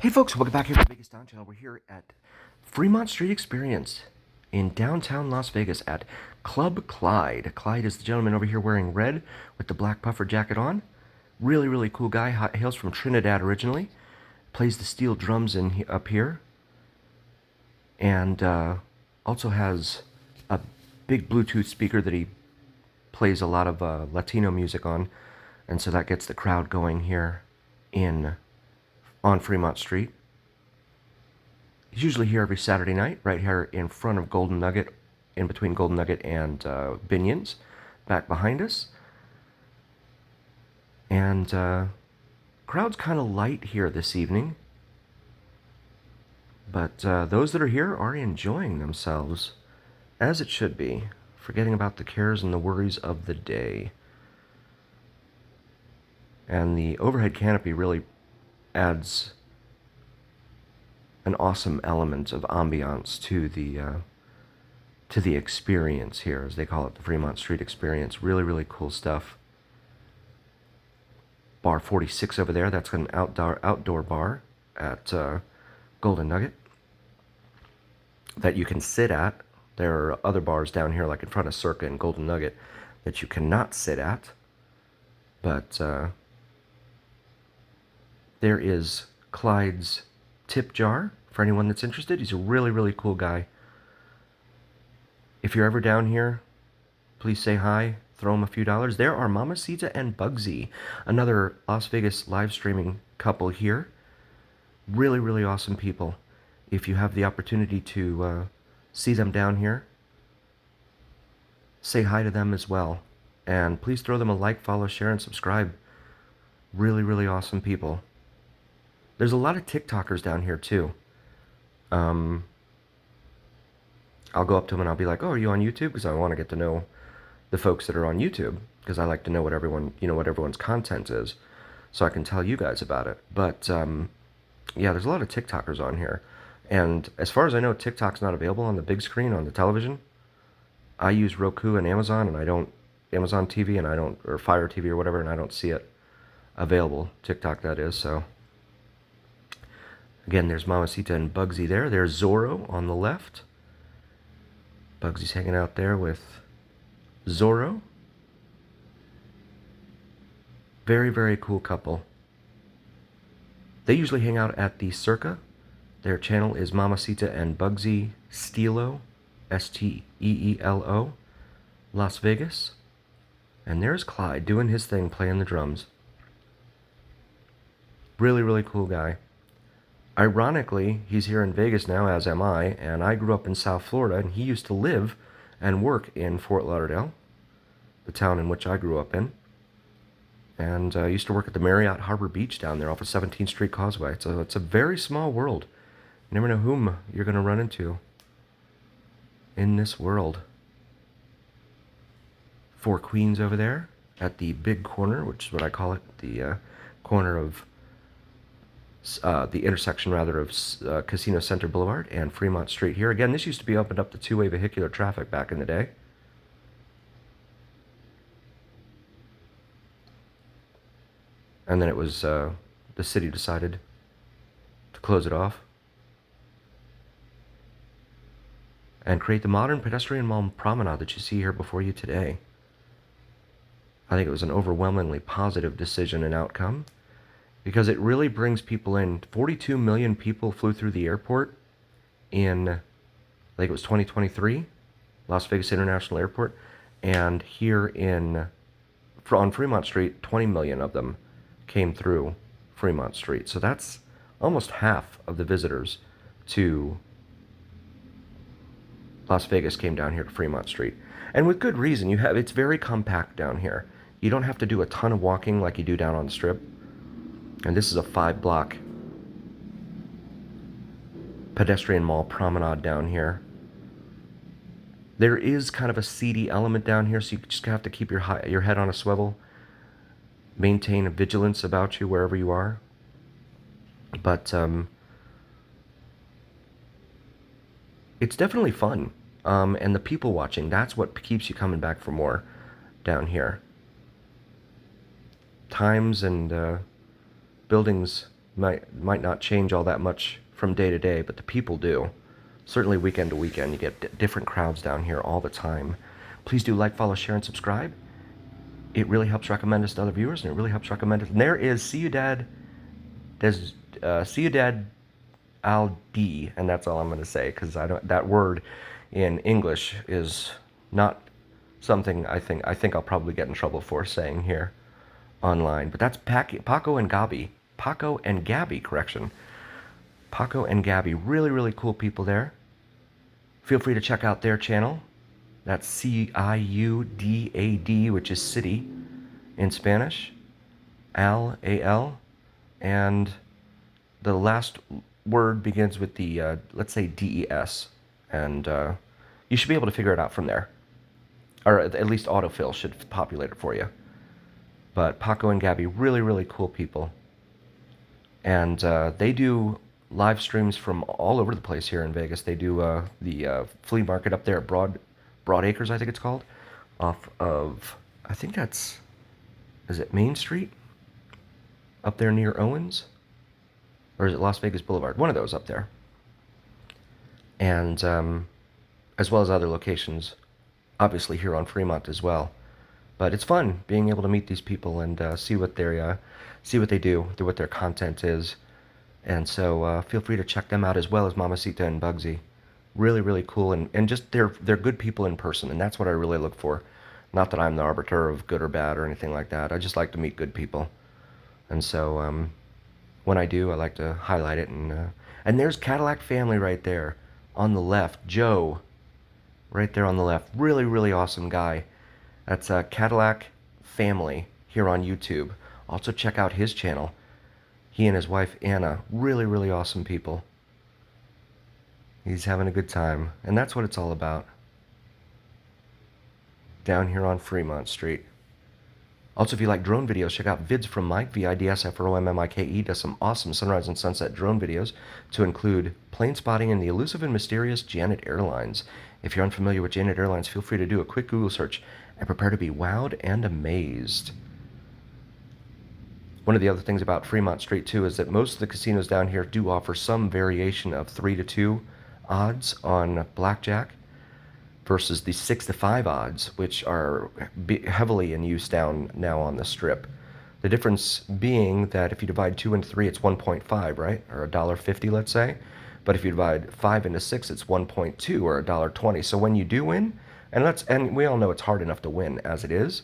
Hey folks, welcome back here to the Vegas Down Channel. We're here at Fremont Street Experience in downtown Las Vegas at Club Clyde. Clyde is the gentleman over here wearing red with the black puffer jacket on. Really, really cool guy. Hails from Trinidad originally. Plays the steel drums up here. And also has a big Bluetooth speaker that he plays a lot of Latino music on. And so that gets the crowd going here on Fremont Street. He's usually here every Saturday night, right here in front of Golden Nugget, in between Golden Nugget and Binion's, back behind us. And crowd's kind of light here this evening, but those that are here are enjoying themselves, as it should be, forgetting about the cares and the worries of the day. And the overhead canopy really adds an awesome element of ambiance to the experience here, as they call it, the Fremont Street Experience. Really, really cool stuff. Bar 46 over there, that's an outdoor bar at Golden Nugget that you can sit at. There are other bars down here, like in front of Circa and Golden Nugget, that you cannot sit at. But there is Clyde's tip jar for anyone that's interested. He's a really, really cool guy. If you're ever down here, please say hi, throw him a few dollars. There are Mamacita and Bugsy, another Las Vegas live streaming couple here. Really, really awesome people. If you have the opportunity to see them down here, say hi to them as well. And please throw them a like, follow, share, and subscribe. Really, really awesome people. There's a lot of TikTokers down here too. I'll go up to them and I'll be like, "Oh, are you on YouTube?" Because I want to get to know the folks that are on YouTube, because I like to know what everyone's content is, so I can tell you guys about it. But yeah, there's a lot of TikTokers on here, and as far as I know, TikTok's not available on the big screen on the television. I use Roku and Amazon, and I don't Amazon TV, and I don't, or Fire TV or whatever, and I don't see it available. TikTok, that is. So again, there's Mamacita and Bugsy there. There's Zorro on the left. Bugsy's hanging out there with Zorro. Very, very cool couple. They usually hang out at the Circa. Their channel is Mamacita and Bugsy Steelo, Steelo, Las Vegas. And there's Clyde doing his thing, playing the drums. Really, really cool guy. Ironically, he's here in Vegas now, as am I, and I grew up in South Florida, and he used to live and work in Fort Lauderdale, the town in which I grew up in. And I used to work at the Marriott Harbor Beach down there off of 17th Street Causeway. So it's a very small world. You never know whom you're going to run into in this world. Four Queens over there at the big corner, which is what I call it, the corner of the intersection, rather, of Casino Center Boulevard and Fremont Street here. Again, this used to be opened up to two-way vehicular traffic back in the day. And then it was, the city decided to close it off and create the modern pedestrian mall promenade that you see here before you today. I think it was an overwhelmingly positive decision and outcome, because it really brings people in. 42 million people flew through the airport in, I think it was 2023, Las Vegas International Airport. And here on Fremont Street, 20 million of them came through Fremont Street. So that's almost half of the visitors to Las Vegas came down here to Fremont Street. And with good reason. It's very compact down here. You don't have to do a ton of walking like you do down on the Strip. And this is a 5-block pedestrian mall promenade down here. There is kind of a seedy element down here, so you just have to keep your head on a swivel. Maintain a vigilance about you wherever you are. But it's definitely fun. And the people watching, that's what keeps you coming back for more down here. Times and buildings Might not change all that much from day to day, but the people do. Certainly weekend to weekend, you get different crowds down here all the time. Please do like, follow, share, and subscribe. It really helps recommend us to other viewers, and it really helps recommend us. And there is Ciudad, Ciudad Al D, and that's all I'm going to say, because I don't. That word in English is not something I think I'll probably get in trouble for saying here online. But that's Paco and Gabi. Paco and Gabby, correction. Paco and Gabby, really cool people there. Feel free to check out their channel. That's Ciudad, which is city in Spanish. Al, A-L, and the last word begins with the, let's say, D-E-S, and you should be able to figure it out from there. Or at least autofill should populate it for you. But Paco and Gabby, really cool people. And they do live streams from all over the place here in Vegas. They do the flea market up there at Broad Acres, I think it's called, off of, I think that's, is it Main Street? Up there near Owens? Or is it Las Vegas Boulevard? One of those up there. And as well as other locations, obviously here on Fremont as well. But it's fun being able to meet these people and see what they do, what their content is. And so feel free to check them out as well as Mamacita and Bugsy. Really cool, and just they're good people in person, and that's what I really look for. Not that I'm the arbiter of good or bad or anything like that. I just like to meet good people. And so when I do, I like to highlight it. And there's Cadillac Family right there on the left. Joe, right there on the left. Really awesome guy. That's Cadillac Family here on YouTube. Also check out his channel. He and his wife Anna, really awesome people. He's having a good time, and that's what it's all about. Down here on Fremont Street. Also, if you like drone videos, check out Vids from Mike, VIDSFROMMIKE, does some awesome sunrise and sunset drone videos to include plane spotting in the elusive and mysterious Janet Airlines. If you're unfamiliar with Janet Airlines, feel free to do a quick Google search and prepare to be wowed and amazed. One of the other things about Fremont Street, too, is that most of the casinos down here do offer some variation of 3-2 odds on blackjack versus the 6-5 odds, which are heavily in use down now on the strip. The difference being that if you divide 2 into 3, it's 1.5, right? Or $1.50, let's say. But if you divide 5 into 6, it's 1.2 or $1.20. So when you do win, and we all know it's hard enough to win as it is.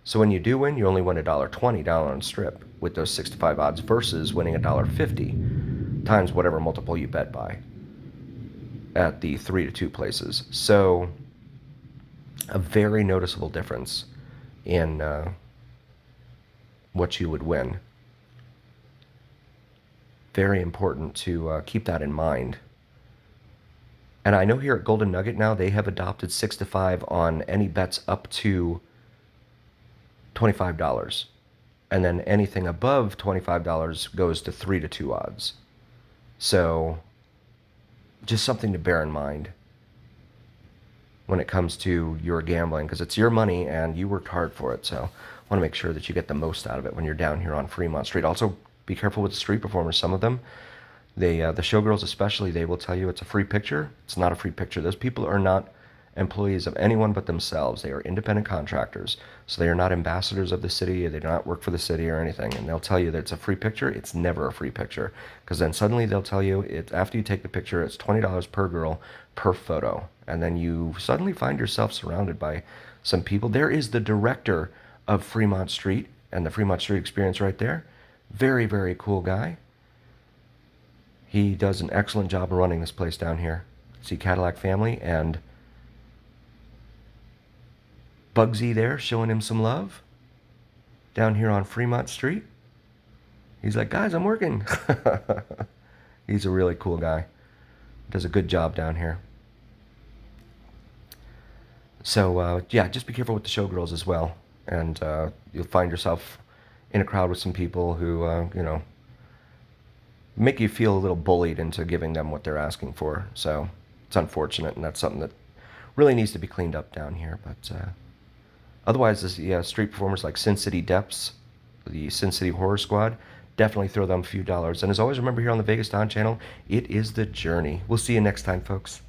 So when you do win, you only win $1.20 down on the strip with those 6-5 odds versus winning $1.50 times whatever multiple you bet by at the 3-2 places. So a very noticeable difference in what you would win. Very important to keep that in mind. And I know here at Golden Nugget now, they have adopted 6-5 on any bets up to $25. And then anything above $25 goes to 3-2 odds. So just something to bear in mind when it comes to your gambling, because it's your money and you worked hard for it. So I want to make sure that you get the most out of it when you're down here on Fremont Street. Also, be careful with the street performers. Some of them, the showgirls especially, they will tell you it's a free picture. It's not a free picture. Those people are not employees of anyone but themselves. They are independent contractors. So they are not ambassadors of the city. They do not work for the city or anything. And they'll tell you that it's a free picture. It's never a free picture. Because then suddenly they'll tell you, after you take the picture, it's $20 per girl per photo. And then you suddenly find yourself surrounded by some people. There is the director of Fremont Street and the Fremont Street Experience right there. Very cool guy. He does an excellent job of running this place down here. See Cadillac Family and Bugsy there showing him some love down here on Fremont Street. He's like, guys, I'm working. He's a really cool guy. Does a good job down here. So, yeah, just be careful with the showgirls as well. And you'll find yourself in a crowd with some people who, make you feel a little bullied into giving them what they're asking for. So it's unfortunate, and that's something that really needs to be cleaned up down here. But otherwise, street performers like Sin City Depths, the Sin City Horror Squad, definitely throw them a few dollars. And as always, remember here on the Vegas Don channel, it is the journey. We'll see you next time, folks.